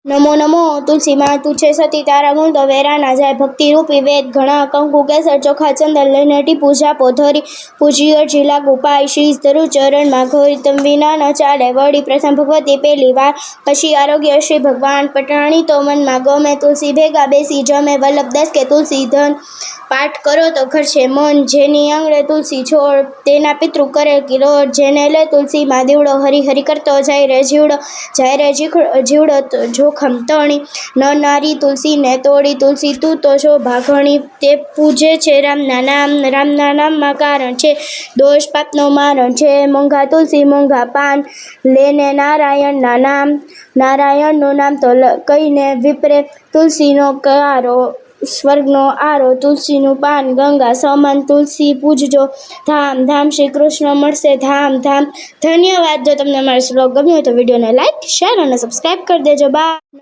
नमो नमो तुलसी माँ तुझे सती तारा गुण तो वेरा ना जाए भक्ति रूपी वेद घना कंकु केसर चोखा चंदन लेनेटी पूजा पोधरी पूजियो जिला गोपाई शीश धरु चरण माँ घोरी तम विना न चाले वड़ी प्रथम भगवती पहली वार पशी आरोग्य श्री भगवान पटराणी तो मन माँ गमे तुलसी भेगा बेसी जमे वल्लभ दस के तुलसी धन पाठ करो तो घर छे मन जेनी आंगळे तुलसी छोड़ तेना पितृ करे किलोड़ जेने ले तुलसी माँ दीवड़ो हरि हरि करतो जाय रे जीवड़ो जोखम तणी न नारी तुलसी ने तोड़ी तुलसी तू तो शोभा घणी ते पूजे छे राम ना नाम मा कारण छे दोष पाप नो मारण छे मोंघा तुलसी मोंघा पान लेने नारायण ना नाम नारायण नो नाम तो कहीने विपरे तुलसी नो कारो स्वर्ग नो आरो तुलसी नु पान गंगा समान तुलसी पूजो धाम धाम श्री कृष्ण मळशे धाम धाम। धन्यवाद। जो तमने मारो श्लोक गम्यो तो विडियो ने लाइक शेर और सब्सक्राइब कर देजो। बाय।